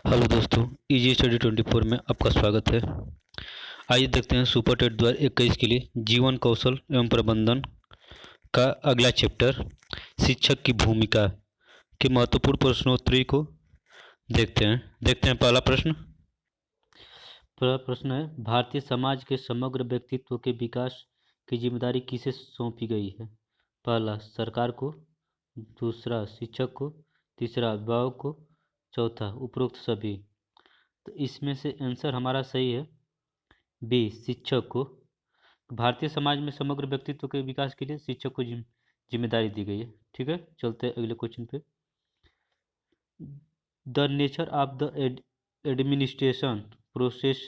Hello दोस्तों, easy study 24 में आपका स्वागत है। आइए देखते हैं सुपर टेट 2021 के लिए जीवन कौशल एवं प्रबंधन का अगला चैप्टर शिक्षक की भूमिका के महत्वपूर्ण प्रश्नोत्तरी को देखते हैं पहला प्रश्न है, भारतीय समाज के समग्र व्यक्तित्व के विकास की जिम्मेदारी किसे सौंपी गई है? पहला, सरकार को। दूसरा, शिक्षक को। तीसरा, अभिभावक को। चौथा, उपरोक्त सभी। तो इसमें से आंसर हमारा सही है बी, शिक्षक को। भारतीय समाज में समग्र व्यक्तित्व के विकास के लिए शिक्षक को जिम्मेदारी दी गई है। ठीक है, चलते हैं अगले क्वेश्चन पे। The nature of the administration process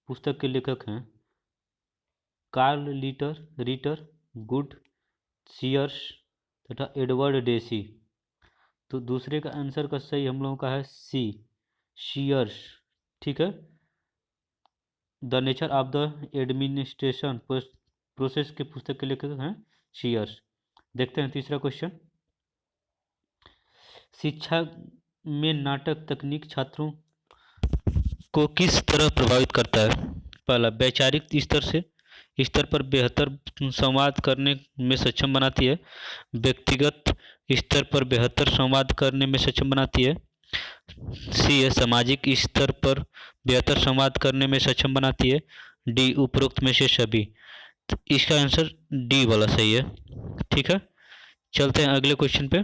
पुस्तक के लेखक हैं कार्ल रीटर, गुड सीयर्स तथा एडवर्ड डेसी। तो दूसरे का आंसर का सही हम लोगों का है सी, सीयर्स। ठीक है, the nature of the administration process के पुस्तक के लेखक हैं सीयर्स। देखते हैं तीसरा क्वेश्चन। शिक्षा में नाटक तकनीक छात्रों को किस तरह प्रभावित करता है? पहला, वैचारिक स्तर पर बेहतर संवाद करने में सक्षम बनाती है। व्यक्तिगत स्तर पर बेहतर संवाद करने में सक्षम बनाती है। सी है, सामाजिक स्तर पर बेहतर संवाद करने में सक्षम बनाती है। डी, उपरोक्त में से सभी। तो इसका आंसर डी वाला सही है। ठीक है, चलते हैं अगले क्वेश्चन पे।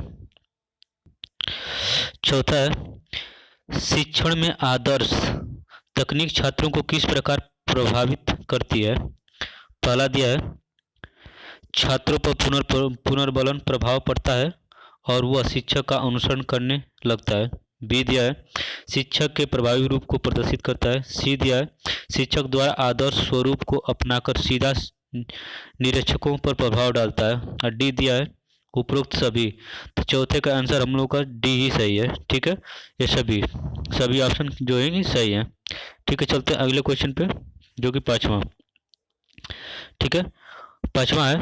चौथा है, शिक्षण में आदर्श तकनीक छात्रों को किस प्रकार प्रभावित करती है? पहला दिया है, छात्रों पर पुनर्बलन प्रभाव पड़ता है और वह शिक्षक का अनुसरण करने लगता है। बी दिया है, शिक्षक के प्रभावी रूप को प्रदर्शित करता है। सी दिया है, शिक्षक द्वारा आदर्श स्वरूप को अपनाकर सीधा निरीक्षकों पर प्रभाव डालता है। और डी दिया है, उपरोक्त सभी। तो चौथे का आंसर हम लोग का डी ही सही है। ठीक है, ये सभी ऑप्शन जो है सही है। ठीक है, चलते हैं अगले क्वेश्चन पे जो कि पांचवा। ठीक है, पांचवा है,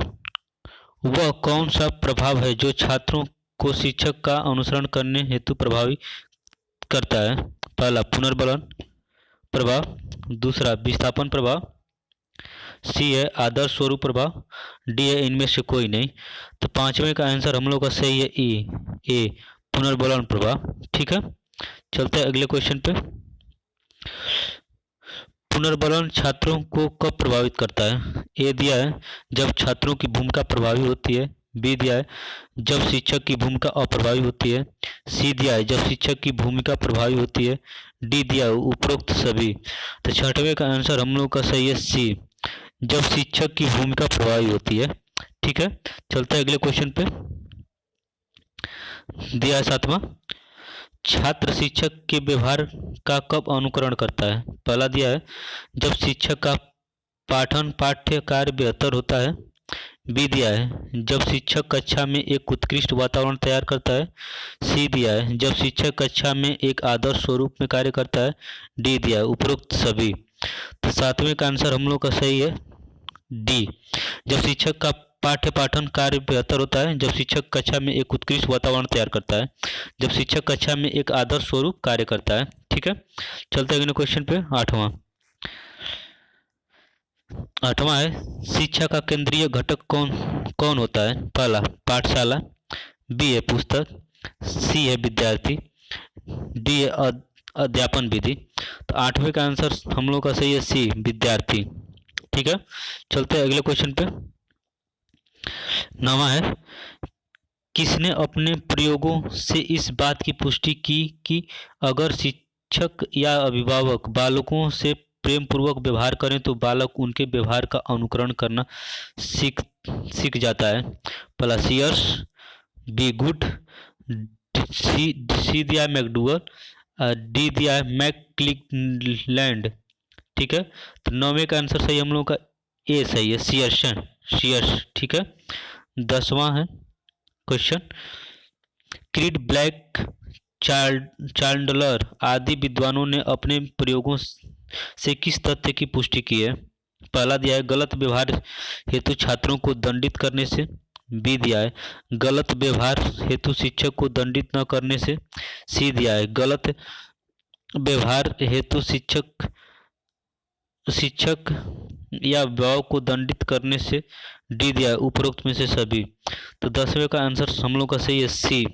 वह कौन सा प्रभाव है जो छात्रों को शिक्षक का अनुसरण करने हेतु प्रभावी करता है? पहला, पुनर्बलन प्रभाव। दूसरा, विस्थापन प्रभाव। सी है, आदर्श स्वरूप प्रभाव। डी है, इनमें से कोई नहीं। तो पांचवें का आंसर हम लोग का सही है ए, पुनर्बलन प्रभाव। ठीक है, चलते हैं अगले क्वेश्चन पे। पुनर्बलन छात्रों को कब प्रभावित करता है? ए दिया है, जब छात्रों की भूमिका प्रभावी होती है। बी दिया है, जब शिक्षक की भूमिका अप्रभावी होती है। सी दिया है, जब शिक्षक की भूमिका प्रभावी होती है। डी दिया है, उपरोक्त सभी। तो छठवें का आंसर हम लोग का सही है सी, जब शिक्षक की भूमिका प्रभावी होती है। ठीक है, चलते हैं अगले क्वेश्चन पे। दिया है सातवां, छात्र शिक्षक के व्यवहार का कब अनुकरण करता है? पहला दिया है, जब शिक्षक का पाठ्य कार्य बेहतर होता है। बी दिया है, जब शिक्षक कक्षा में एक उत्कृष्ट वातावरण तैयार करता है। सी दिया है, जब शिक्षक कक्षा में एक आदर्श स्वरूप में कार्य करता है। डी दिया है, उपरोक्त सभी। तो सातवें का आंसर हम लोग का सही है डी, जब शिक्षक का पाठन कार्य बेहतर होता है, जब शिक्षक कक्षा में एक उत्कृष्ट वातावरण तैयार करता है, जब शिक्षक कक्षा में एक आदर्श स्वरूप कार्य करता है। ठीक है, चलते हैं अगले क्वेश्चन पे। आठवां है, शिक्षा का केंद्रीय घटक कौन कौन होता है? पहला, पाठशाला। बी है पुस्तक। सी है विद्यार्थी। डी है अध्यापन विधि। तो आठवें का आंसर हम लोग का सही है सी, विद्यार्थी। ठीक है, चलते हैं अगले क्वेश्चन पे। नवा है, किसने अपने प्रयोगों से इस बात की पुष्टि की कि अगर शिक्षक या अभिभावक बालकों से प्रेम पूर्वक व्यवहार करें तो बालक उनके व्यवहार का अनुकरण करना सीख जाता है? पहला, सीयर्स। B, good. सी दिया है मैकडूगल। डी दिया है मैकक्लिलैंड। ठीक है, तो नौवें का आंसर सही हम लोग का ए सही है, सीयर्स। ठीक है, 10वां है क्वेश्चन, क्रीड, ब्लैक, चांडलर आदि विद्वानों ने अपने प्रयोगों से किस तथ्य की पुष्टि की है? पहला दिया है, गलत व्यवहार हेतु छात्रों को दंडित करने से। बी दिया है, गलत व्यवहार हेतु शिक्षक को दंडित न करने से। सी दिया है, गलत व्यवहार हेतु शिक्षक या अभिभावक को दंडित करने से डी दिया उपरोक्त में से सभी। तो 10वें का आंसर हम लोग का सही है सी,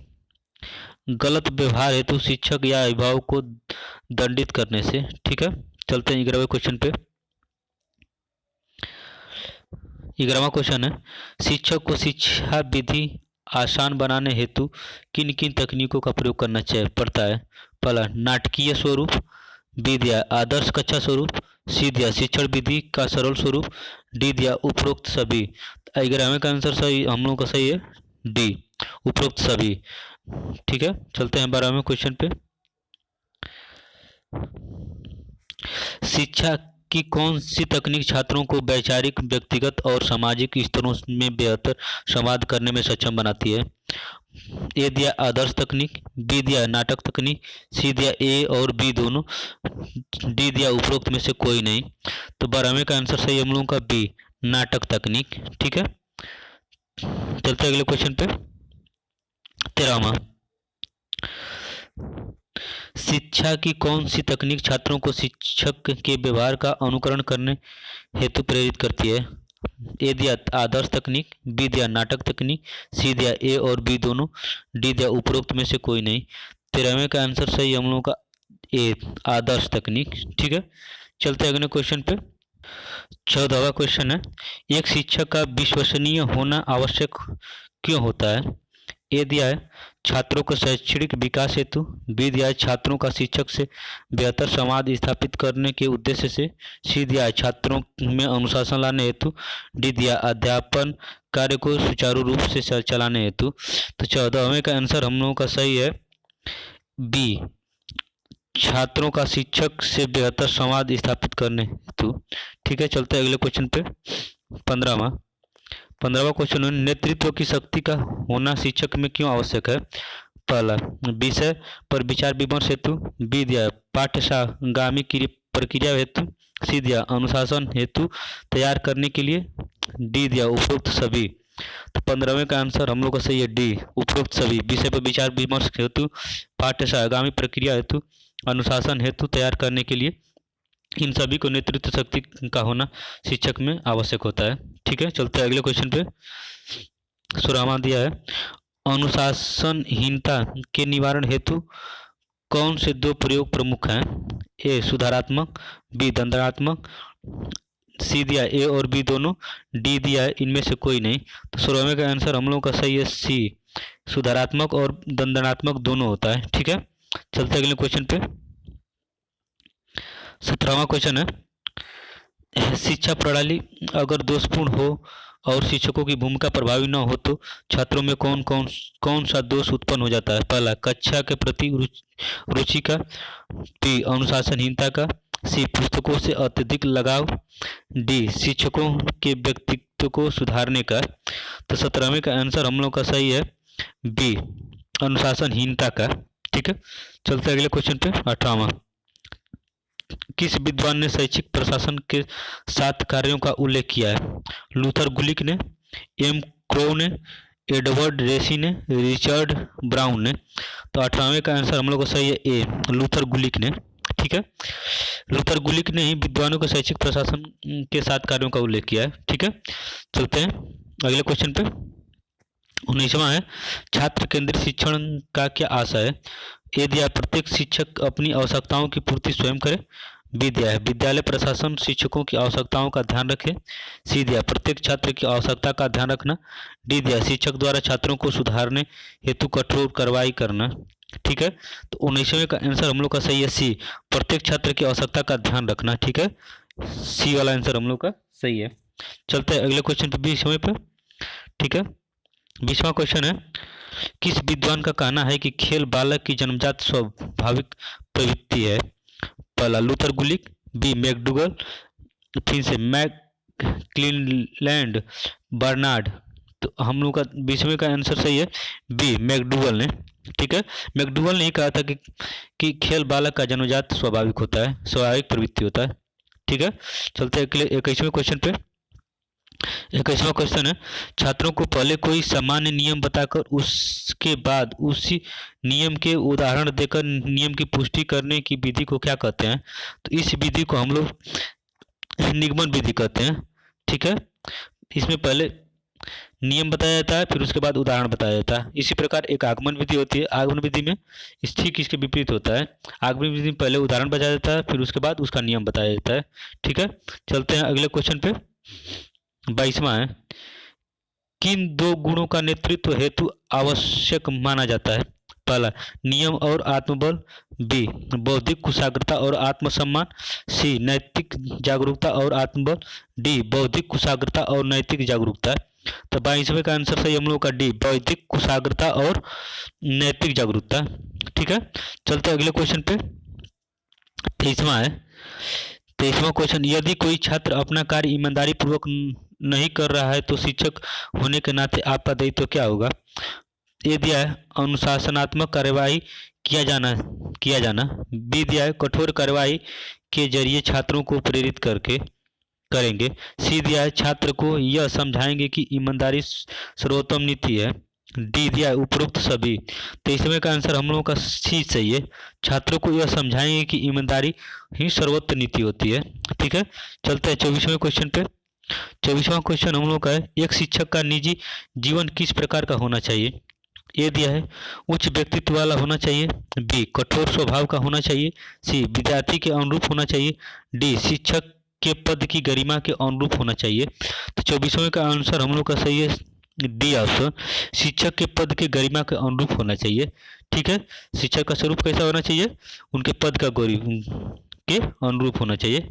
गलत व्यवहार हेतु शिक्षक या अभिभावक को दंडित करने से। ठीक है, चलते हैं 11वें क्वेश्चन पे। 11वां क्वेश्चन है, शिक्षक को शिक्षा विधि आसान बनाने हेतु किन किन तकनीकों का प्रयोग करना चाहिए पड़ता है। पहला नाटकीय स्वरूप, बी दिया आदर्श कक्षा स्वरूप, सी दिया शिक्षण विधि का सरल स्वरूप, डी दिया उपरोक्त सभी। 11वें का आंसर सही हम लोग का सही है डी, उपरोक्त सभी। ठीक है, चलते हैं 12वें क्वेश्चन पे। शिक्षा की कौन सी तकनीक छात्रों को वैचारिक, व्यक्तिगत और सामाजिक स्तरों में बेहतर संवाद करने में सक्षम बनाती है। ए दिया आदर्श तकनीक, बी दिया नाटक तकनीक, सी दिया ए और बी दोनों, डी दिया उपरोक्त में से कोई नहीं। तो 12वें का आंसर सही हम लोगों का बी, नाटक तकनीक। ठीक है, चलते अगले क्वेश्चन पे। 13वां, शिक्षा की कौन सी तकनीक छात्रों को शिक्षक के व्यवहार का अनुकरण करने हेतु प्रेरित करती है। ए दिया आदर्श तकनीक, बी दिया नाटक तकनीक, सी दिया ए और बी दोनों, डी दिया उपरोक्त में से कोई नहीं। 13वें का आंसर सही हम लोगों का ए, आदर्श तकनीक। ठीक है, चलते अगले क्वेश्चन पे। 14वां क्वेश्चन है, एक शिक्षक का विश्वसनीय होना आवश्यक क्यों होता है। ए दिया है छात्रों के शैक्षणिक विकास हेतु, बी दिया है छात्रों का शिक्षक से बेहतर संवाद स्थापित करने के उद्देश्य से, सी दिया है छात्रों में अनुशासन लाने हेतु, डी दिया अध्यापन कार्य को सुचारू रूप से चलाने हेतु। तो 14वें का आंसर हम लोगों का सही है बी, छात्रों का शिक्षक से बेहतर संवाद स्थापित करने हेतु। ठीक है, चलते अगले क्वेश्चन पे। 15वां क्वेश्चन है, नेतृत्व की शक्ति का होना शिक्षक में क्यों आवश्यक है। पहला विषय पर विचार विमर्श हेतु, बी दिया पाठ्यगामी प्रक्रिया हेतु, सी दिया अनुशासन हेतु तैयार करने के लिए, डी दिया उपरोक्त सभी। तो 15वें का आंसर हम लोग का सही है डी, उपरोक्त सभी। विषय पर विचार विमर्श हेतु, पाठ्यगामी प्रक्रिया हेतु, अनुशासन हेतु तैयार करने के लिए, इन सभी को नेतृत्व शक्ति का होना शिक्षक में आवश्यक होता है। ठीक है, चलते हैं अगले क्वेश्चन पे। 16वां दिया है, अनुशासनहीनता के निवारण हेतु कौन से दो प्रयोग प्रमुख हैं। ए सुधारात्मक, बी दंडात्मक, सी दिया ए और बी दोनों, डी दिया है इनमें से कोई नहीं। तो 16वें का आंसर हम लोगों का सही है सी, सुधारात्मक और दंडात्मक दोनों होता है। ठीक है, चलते अगले क्वेश्चन पे। 17वां क्वेश्चन है, शिक्षा प्रणाली अगर दोषपूर्ण हो और शिक्षकों की भूमिका प्रभावी न हो तो छात्रों में कौन सा दोष उत्पन्न हो जाता है। पहला कक्षा के प्रति रुचि का, बी अनुशासनहीनता का, सी पुस्तकों से अत्यधिक लगाव, डी शिक्षकों के व्यक्तित्व को सुधारने का। तो 17वें का आंसर हम लोग का सही है बी, अनुशासनहीनता का। ठीक है, चलते अगले क्वेश्चन पे। 18वां, किस विद्वान ने शैक्षिक प्रशासन के 7 कार्यों का उल्लेख किया है। लूथर गुलिक ने, एम क्रो ने, एडवर्ड रेसी ने, रिचर्ड ब्राउन ने। तो 18वें का आंसर हम लोग का सही है ए, लूथर गुलिक ने। ठीक है, लूथर गुलिक ने ही विद्वानों के शैक्षिक प्रशासन के 7 कार्यों का उल्लेख किया है। ठीक है, चलते हैं अगले क्वेश्चन पे। 19वां है, छात्र केंद्रित शिक्षण का क्या आशय है। ए दिया प्रत्येक शिक्षक अपनी आवश्यकताओं की पूर्ति स्वयं करे, बी दिया है विद्यालय प्रशासन शिक्षकों की आवश्यकताओं का ध्यान रखे, सी दिया प्रत्येक छात्र की आवश्यकता का ध्यान रखना, डी दिया शिक्षक द्वारा छात्रों को सुधारने हेतु कठोर कार्रवाई करना। ठीक है, तो 19वें का आंसर हम लोग का सही है सी, प्रत्येक छात्र की आवश्यकता का ध्यान रखना। ठीक है, सी वाला आंसर हम लोग का सही है। चलते हैं अगले क्वेश्चन पे 20वें पे। ठीक है, 20वां क्वेश्चन है, किस विद्वान का कहना है कि खेल बालक की जन्मजात स्वाभाविक प्रवृत्ति है। पहला लूथर गुलिक, बी मैकडूगल, फिर से मैकक्लिनलैंड, बर्नार्ड। तो हम लोग का 20वें का आंसर सही है बी, मैकडूगल ने। ठीक है, मैकडूगल ने कहा था कि खेल बालक का जन्मजात स्वाभाविक होता है, स्वाभाविक प्रवृत्ति होता है। ठीक है, चलते हैं 21वें क्वेश्चन पे। 21वां क्वेश्चन है, छात्रों को पहले कोई सामान्य नियम बताकर उसके बाद उसी नियम के उदाहरण देकर नियम की पुष्टि करने की विधि को क्या कहते हैं? तो इस विधि को हम लोग निगमन विधि कहते हैं। ठीक है, इसमें पहले नियम बताया जाता है, फिर उसके बाद उदाहरण बताया जाता है। इसी प्रकार एक आगमन विधि होती है। आगमन विधि में ठीक इसके विपरीत होता है। आगमन विधि में पहले उदाहरण बताया जाता है, फिर उसके बाद उसका नियम बताया जाता है। ठीक है, चलते हैं अगले क्वेश्चन पे। 22वां है, किन दो गुणों का नेतृत्व हेतु आवश्यक माना जाता है? पहला, नियम और आत्मबल। बी, बौद्धिक कुशाग्रता और आत्मसम्मान। सी, नैतिक जागरूकता और आत्मबल। डी, बौद्धिक कुशाग्रता और नैतिक जागरूकता। तो 22वें का आंसर सही हम लोग का डी, बौद्धिक कुशाग्रता और नैतिक जागरूकता। ठीक है, चलते अगले क्वेश्चन पे। 23वां है, 23वां क्वेश्चन, यदि कोई छात्र अपना कार्य ईमानदारी पूर्वक नहीं कर रहा है तो शिक्षक होने के नाते आपका दायित्व क्या होगा? ए दिया है, अनुशासनात्मक कार्यवाही किया जाना। बी दिया है, कठोर कार्यवाही के जरिए छात्रों को प्रेरित करके करेंगे। सी दिया है, छात्र को यह समझाएंगे कि ईमानदारी सर्वोत्तम नीति है। डी दिया है, उपरोक्त सभी। तो इसमें का आंसर हम लोगों का सी सही है, छात्रों को यह समझाएंगे कि ईमानदारी ही सर्वोत्तम नीति होती है। ठीक है, चलते हैं 24वें क्वेश्चन पे। 24वां क्वेश्चन हम लोग का है, एक शिक्षक का निजी जीवन किस प्रकार का होना चाहिए? ए दिया है, उच्च व्यक्तित्व वाला होना चाहिए। बी, कठोर स्वभाव का होना चाहिए। सी, विद्यार्थी के अनुरूप होना चाहिए। डी, शिक्षक के पद की गरिमा के अनुरूप होना चाहिए। तो 24वें का आंसर हम लोग का सही है डी ऑप्शन, शिक्षक के पद के गरिमा के अनुरूप होना चाहिए। ठीक है, शिक्षक का स्वरूप कैसा होना चाहिए? उनके पद का के अनुरूप होना चाहिए।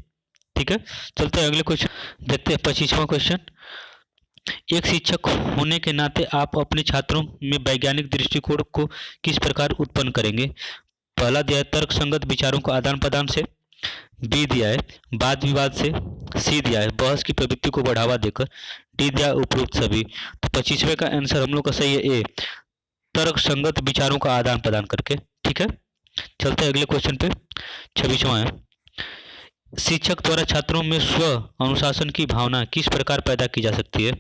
ठीक है, चलते हैं अगले क्वेश्चन देखते हैं। 25वां क्वेश्चन, एक शिक्षक होने के नाते आप अपने छात्रों में वैज्ञानिक दृष्टिकोण को किस प्रकार उत्पन्न करेंगे? पहला दिया है, तर्क संगत विचारों को आदान प्रदान से। बी दिया है, वाद विवाद से। सी दिया है, बहस की प्रवृत्ति को बढ़ावा देकर। डी दिया है, उपरोक्त सभी। तो 25वें का आंसर हम लोग का सही है ए, तर्क संगत विचारों का आदान प्रदान करके। ठीक है, चलते हैं अगले क्वेश्चन पे। 26वां है, शिक्षक द्वारा छात्रों में स्व अनुशासन की भावना किस प्रकार पैदा की जा सकती है?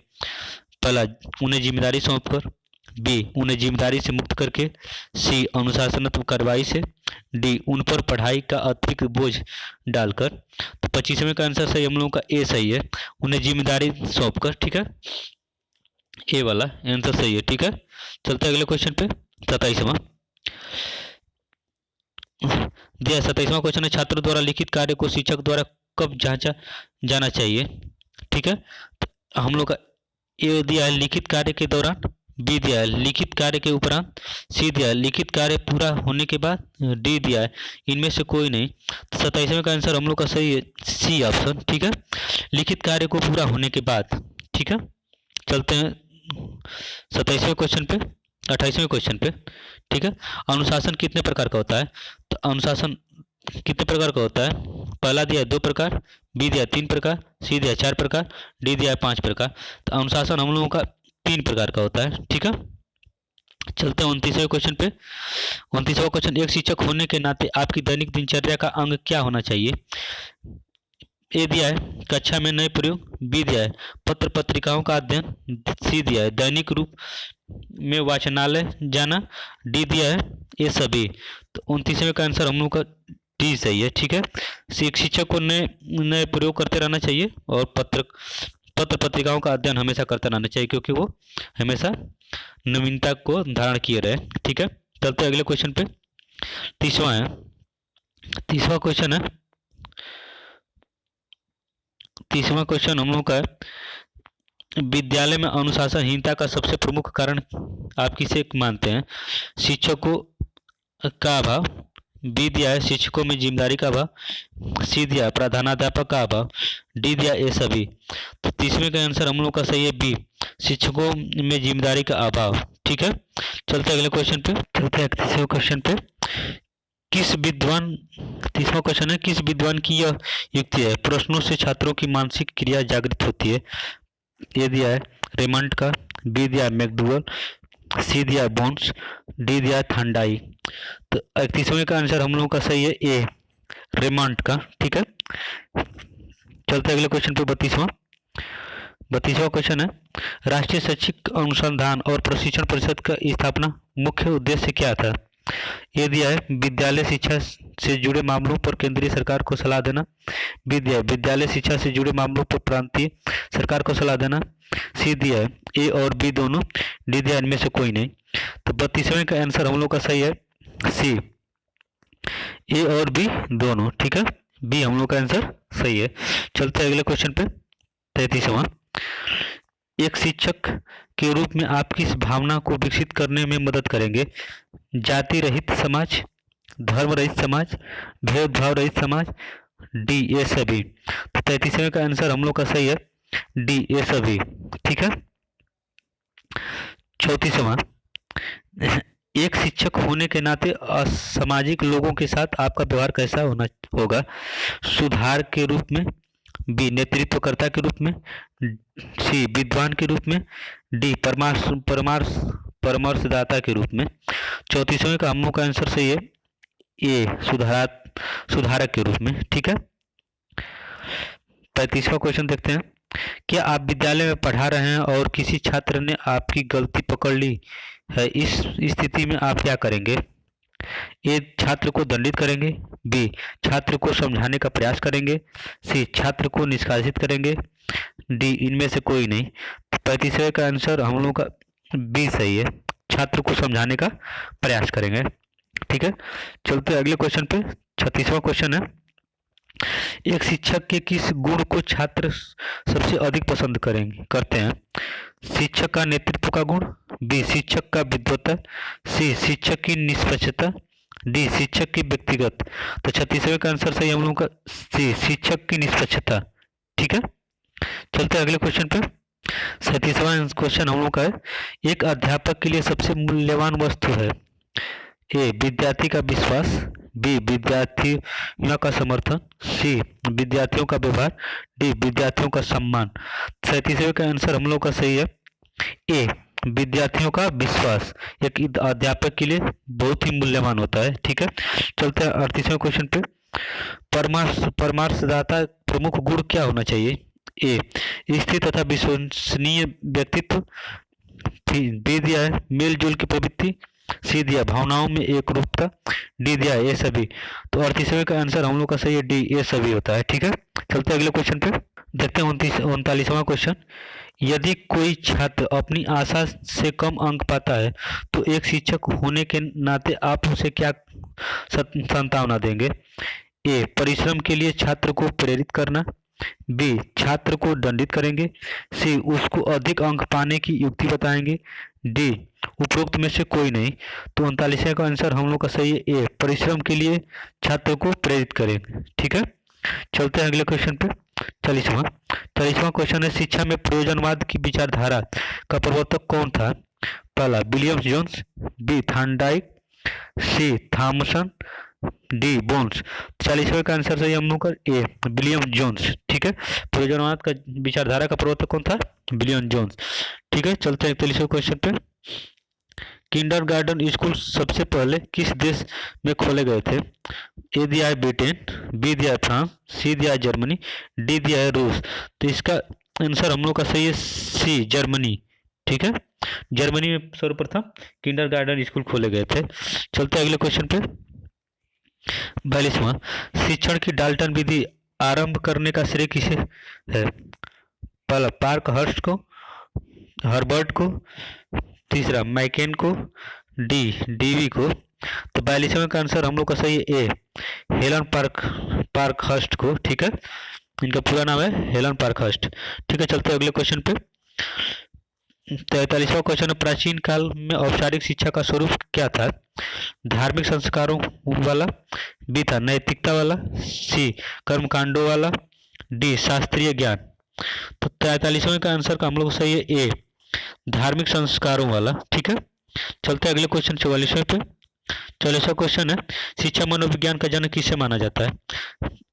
पहला, उन्हें जिम्मेदारी सौंपकर। बी, उन्हें जिम्मेदारी से मुक्त करके। सी, अनुशासनात्मक कार्रवाई से। डी, उन पर पढ़ाई का अतिरिक्त बोझ डालकर। तो 25वें का आंसर सही हम लोगों का ए सही है, उन्हें जिम्मेदारी सौंपकर। ठीक है, ए वाला आंसर सही है। ठीक है, चलते अगले क्वेश्चन पे। 27वां दिया 27वां क्वेश्चन है, छात्र द्वारा लिखित कार्य को शिक्षक द्वारा कब जांचा जाना चाहिए? ठीक है, तो हम लोग का ए दिया है, लिखित कार्य के दौरान। बी दिया है, लिखित कार्य के उपरांत। सी दिया है, लिखित कार्य पूरा होने के बाद। डी दिया है, इनमें से कोई नहीं। तो 27वें का आंसर हम लोग का सही है सी ऑप्शन। ठीक है, लिखित कार्य को पूरा होने के बाद। ठीक है, चलते हैं 27वें क्वेश्चन पे, 28वें क्वेश्चन पे। ठीक है, अनुशासन कितने प्रकार का होता है? तो अनुशासन कितने प्रकार का होता है? पहला दिया है 2 प्रकार। बी दिया 3 प्रकार। सी दिया 4 प्रकार। डी दिया 5 प्रकार। तो अनुशासन हम लोगों का 3 प्रकार का होता है। ठीक है, चलते हैं 29वें क्वेश्चन पे। 29वां क्वेश्चन, एक शिक्षक होने के नाते आपकी दैनिक दिनचर्या का अंग क्या होना चाहिए? ए दिया है, कक्षा में नए प्रयोग। बी दिया है, पत्र पत्रिकाओं का अध्ययन। सी दिया है, दैनिक रूप में वाचनालय जाना। डी दिया है, ये सभी। तो 29वें का आंसर हम लोग का डी सही है। ठीक है, शिक्षक को नए नए प्रयोग करते रहना चाहिए और पत्र पत्रिकाओं का अध्ययन हमेशा करते रहना चाहिए, क्योंकि वो हमेशा नवीनता को धारण किए रहे। ठीक है, चलते अगले क्वेश्चन पे। 30वां है, 30वां क्वेश्चन है, 30वां क्वेश्चन हम लोग का है, विद्यालय में अनुशासनहीनता का सबसे प्रमुख कारण आप किसे मानते हैं? शिक्षकों का अभाव। बी दिया है, शिक्षकों में जिम्मेदारी का अभाव। सी दिया प्रधानाध्यापक का अभाव। डी दिया ये सभी। तो 30वें का आंसर हम लोग का सही है बी, शिक्षकों में जिम्मेदारी का अभाव। ठीक है, चलते अगले क्वेश्चन पे। चलते हैं 31वें क्वेश्चन पे। किस विद्वान 30वां क्वेश्चन है, किस विद्वान की यह युक्ति है, प्रश्नों से छात्रों की मानसिक क्रिया जागृत होती है? ए दिया है रेमंड का। बी दिया मैकडूगल। सी दिया बोन्स। डी दिया थांडाई। तो 31वें का आंसर हम लोगों का सही है ए, रेमंड का। ठीक है, चलते अगले क्वेश्चन पे। 32वां 32वां क्वेश्चन है, राष्ट्रीय शैक्षिक अनुसंधान और प्रशिक्षण परिषद का स्थापना मुख्य उद्देश्य क्या था? ये दिया है विद्यालय शिक्षा से जुड़े मामलों पर केंद्रीय सरकार को सलाह देना। बी दिया है विद्यालय शिक्षा से जुड़े मामलों पर प्रांतीय सरकार को सलाह देना। सी दिया है ए और बी दोनों। डी दिया इनमें से कोई नहीं। तो 32वें का आंसर हम लोग का सही है सी, ए और बी दोनों। ठीक है, बी हम लोग का आंसर सही है। चलते हैं अगले क्वेश्चन पे। 33वां, एक शिक्षक के रूप में आप किस भावना को विकसित करने में मदद करेंगे? जाति रहित समाज, धर्म रहित समाज, भेदभाव रहित समाज, डी ये सभी। तो 33वें का आंसर हम लोग का सही है डी ये सभी। ठीक है। 34वां, एक शिक्षक होने के नाते असामाजिक लोगों के साथ आपका व्यवहार कैसा होना होगा? सुधार के रूप में, बी नेतृत्वकर्ता के रूप में, सी विद्वान के रूप में, डी परामर्शदाता के रूप में। 34वें का हम लोग का आंसर सही है ए सुधारक के रूप में। ठीक है। 35वां क्वेश्चन देखते हैं, क्या आप विद्यालय में पढ़ा रहे हैं और किसी छात्र ने आपकी गलती पकड़ ली है? इस स्थिति में आप क्या करेंगे? ए छात्र को दंडित करेंगे, बी छात्र को समझाने का प्रयास करेंगे, सी छात्र को निष्कासित करेंगे, डी इनमें से कोई नहीं। 35वें का आंसर हम लोगों का बी सही है, छात्र को समझाने का प्रयास करेंगे। ठीक है। चलते अगले क्वेश्चन पे। 36वां क्वेश्चन है, एक शिक्षक के किस गुण को छात्र सबसे अधिक पसंद करते हैं? शिक्षक का नेतृत्व का गुण, बी शिक्षक का विद्वता, सी शिक्षक की निष्पक्षता, डी शिक्षक की व्यक्तिगत। तो 36वें का आंसर सही हम लोगों का सी शिक्षक की निष्पक्षता। ठीक है। चलते हैं अगले क्वेश्चन पे। 37वां क्वेश्चन हम लोग का है, एक अध्यापक के लिए सबसे मूल्यवान वस्तु है? ए विद्यार्थी का विश्वास, बी विद्यार्थियों का समर्थन, सी विद्यार्थियों का व्यवहार, डी विद्यार्थियों का सम्मान। 37वें का आंसर हम लोग का सही है ए विद्यार्थियों का विश्वास एक अध्यापक के लिए बहुत ही मूल्यवान होता है। ठीक है। चलते हैं 38वें क्वेश्चन पे। परामर्शदाता प्रमुख गुण क्या होना चाहिए? ए स्थिर तथा विश्वसनीय व्यक्तित्व, बी दिया है मेलजोल की प्रवृत्ति, सी दिया भावनाओं में एक रूपता, डी दिया ये सभी। तो 38वें का आंसर हम लोग का सही है डी ये सभी होता है। ठीक है। चलते हैं अगले क्वेश्चन पे। देखते हैं 39वां क्वेश्चन, यदि कोई छात्र अपनी आशा से कम अंक पाता है तो एक शिक्षक होने के नाते आप उसे क्या सांत्वना देंगे? ए परिश्रम के लिए छात्र को प्रेरित करना, बी छात्र को दंडित करेंगे, सी उसको अधिक अंक पाने की युक्ति बताएंगे, डी उपरोक्त में से कोई नहीं। तो 39वें का आंसर हम लोग का सही है ए परिश्रम के लिए छात्र को प्रेरित करेंगे। ठीक है। चलते हैं अगले क्वेश्चन पे। 40वां क्वेश्चन है, शिक्षा में प्रयोजनवाद की विचारधारा का प्रवर्तक कौन था? पहला विलियम जोन्स, बी थॉर्नडाइक, सी थॉमसन, डी बोन्स। 40वें का आंसर सही हम लोग का ए विलियम जोन्स। ठीक है। प्रयोजनवाद का विचारधारा का प्रवर्तक कौन था? William Jones. ठीक है। चलते हैं 41वें क्वेश्चन पे। किंडरगार्टन स्कूल सबसे पहले किस देश में खोले गए थे? ए दिया है ब्रिटेन, बी दिया है फ्रांस, सी दिया है जर्मनी, डी दिया है रूस। तो इसका आंसर हम लोग का सही है सी जर्मनी। ठीक है। जर्मनी में सर्वप्रथम किंडरगार्टन स्कूल खोले गए थे। चलते हैं अगले क्वेश्चन पे। 42वां, शिक्षण की डाल्टन विधि आरंभ करने का श्रेय किसे है? पहला पार्क हर्स्ट को, हर्बर्ट को, तीसरा मैकेन को, डी डीवी को। तो 42वें का आंसर हम लोग का सही है ए हेलन पार्क हर्स्ट को। ठीक है। इनका पूरा नाम है हेलन पार्क हर्स्ट। ठीक है। चलते हैं अगले क्वेश्चन पे। 43वां क्वेश्चन है, प्राचीन काल में औपचारिक शिक्षा का स्वरूप क्या था? धार्मिक संस्कारों वाला, बी था नैतिकता वाला, सी कर्मकांडों वाला, डी शास्त्रीय ज्ञान। तो 43वें का आंसर का हम लोग सही है ए धार्मिक संस्कारों वाला। ठीक है। चलते हैं अगले क्वेश्चन 44वें पे। 44वां क्वेश्चन है, शिक्षा मनोविज्ञान का जनक किसे माना जाता है?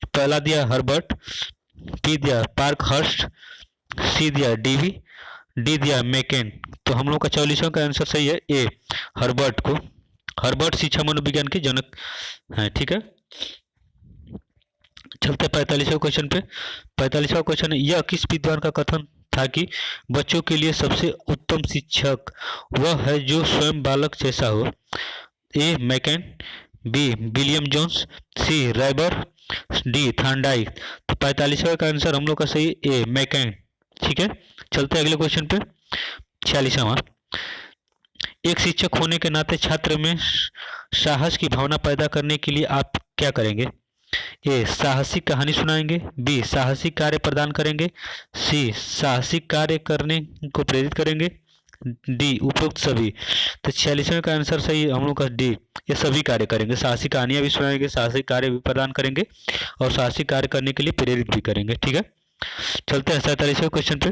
पहला दिया हर्बर्ट, बी दिया पार्क हर्स्ट, सी दिया डीवी, डी दिया मैकेन। तो हम लोग का 44वां का आंसर सही है ए हर्बर्ट को। हर्बर्ट शिक्षा मनोविज्ञान के जनक हैं। ठीक है। चलते 45वें क्वेश्चन पे। 45वां क्वेश्चन है, यह किस विद्वान का कथन कि बच्चों के लिए सबसे उत्तम शिक्षक वह है जो स्वयं बालक जैसा हो। ए मैकन, बी विलियम जोन्स, सी राइबर, डी थॉर्नडाइक। तो 45वां का आंसर हम लोग का सही ए मैकन। ठीक है, चलते हैं अगले क्वेश्चन पे। 46वां, एक शिक्षक होने के नाते छात्र में साहस की भावना पैदा करने के लिए आप क्या करेंगे? ए साहसिक कहानी सुनाएंगे, बी साहसिक कार्य प्रदान करेंगे, सी साहसिक कार्य करने को प्रेरित करेंगे, डी उपरोक्त सभी। तो 46वें का आंसर सही हम लोग का डी, ये सभी कार्य करेंगे। साहसिक कहानियां भी सुनाएंगे, साहसिक कार्य भी प्रदान करेंगे और साहसिक कार्य करने के लिए प्रेरित भी करेंगे। ठीक है, चलते हैं 47वें क्वेश्चन पे।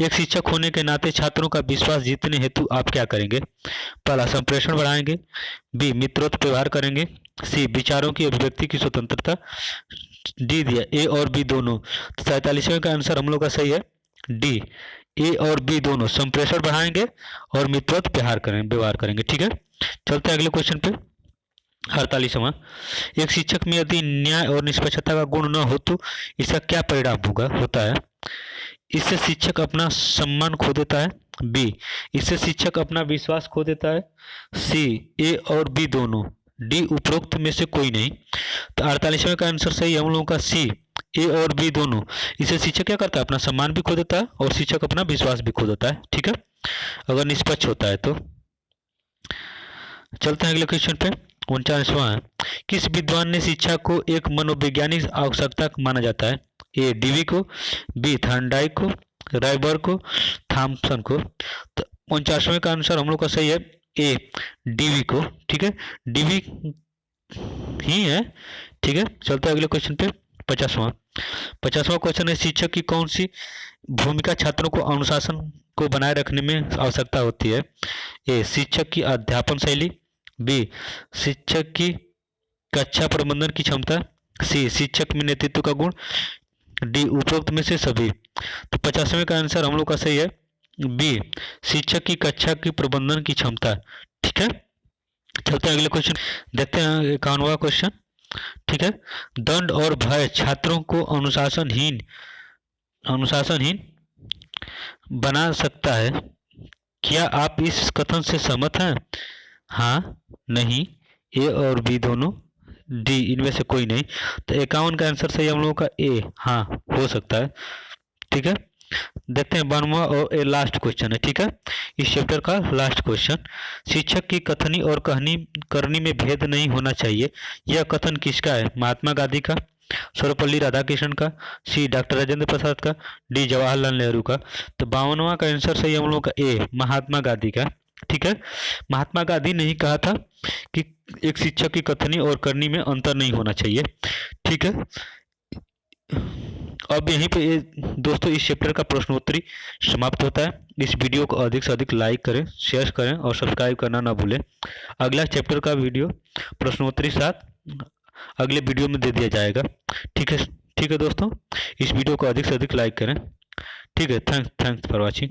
एक शिक्षक होने के नाते छात्रों का विश्वास जीतने हेतु आप क्या करेंगे? पहला, संप्रेषण बढ़ाएंगे, बी मित्रोत्तर व्यवहार करेंगे, सी विचारों की अभिव्यक्ति की स्वतंत्रता, डी दिया ए और बी दोनों। तो 47वें का आंसर हम लोग का सही है डी, ए और बी दोनों, संप्रेषण बढ़ाएंगे और मित्रोत्तर व्यवहार करेंगे। ठीक है, चलते हैं अगले क्वेश्चन पे। 48वां, एक शिक्षक में यदि न्याय और निष्पक्षता का गुण न हो तो इसका क्या परिणाम होता है? इससे शिक्षक अपना सम्मान खो देता है, बी इससे शिक्षक अपना विश्वास खो देता है, सी ए और बी दोनों, डी उपरोक्त में से कोई नहीं। तो 48वें का आंसर सही हम लोगों का सी, ए और बी दोनों। इससे शिक्षक क्या करता है? अपना सम्मान भी खो देता है और शिक्षक अपना विश्वास भी खो देता है। ठीक है, अगर निष्पक्ष होता है तो। चलते हैं अगले क्वेश्चन पे। 49वां है, किस विद्वान ने शिक्षा को एक मनोवैज्ञानिक आवश्यकता माना जाता है? ए डीवी को, बी थॉर्नडाइक को, राइबर को, थॉमसन को। तो 49वें का आंसर हम लोग का सही है ए डीवी को। ठीक है, डीवी ही है। ठीक है, चलते हैं अगले क्वेश्चन पे। 50वां क्वेश्चन है, शिक्षक की कौन सी भूमिका छात्रों को अनुशासन को बनाए रखने में आवश्यकता होती है? ए शिक्षक की अध्यापन शैली, बी शिक्षक की कक्षा प्रबंधन की क्षमता, सी शिक्षक में नेतृत्व का गुण, डी उपरोक्त में से सभी। तो 50वें का आंसर हम लोग का सही है बी शिक्षक की कक्षा की प्रबंधन की क्षमता। ठीक है, चलते हैं अगले क्वेश्चन देखते हैं। 51वां क्वेश्चन। ठीक है, दंड और भय छात्रों को अनुशासनहीन बना सकता है, क्या आप इस कथन से सहमत हैं? हाँ, नहीं, ए और बी दोनों, डी इनमें से कोई नहीं। तो 51 का आंसर सही हम लोगों का ए, हाँ हो सकता है। ठीक है, देखते हैं 52वां और लास्ट क्वेश्चन है। ठीक है, इस चैप्टर का लास्ट क्वेश्चन, शिक्षक की कथनी और कहनी करनी में भेद नहीं होना चाहिए, यह कथन किसका है? महात्मा गांधी का, सर्वपल्ली राधाकृष्णन का, सी डॉक्टर राजेंद्र प्रसाद का, डी जवाहरलाल नेहरू का। तो 52वां का आंसर सही हम लोग का ए महात्मा गांधी का। ठीक है, महात्मा गांधी ने ही कहा था कि एक शिक्षक की कथनी और करनी में अंतर नहीं होना चाहिए। ठीक है, अब यहीं पे दोस्तों इस चैप्टर का प्रश्नोत्तरी समाप्त होता है। इस वीडियो को अधिक से अधिक लाइक करें, शेयर करें और सब्सक्राइब करना ना भूलें। अगला चैप्टर का वीडियो प्रश्नोत्तरी साथ अगले वीडियो में दे दिया जाएगा। ठीक है दोस्तों, इस वीडियो को अधिक से अधिक लाइक करें। ठीक है, थैंक्स फॉर वॉचिंग।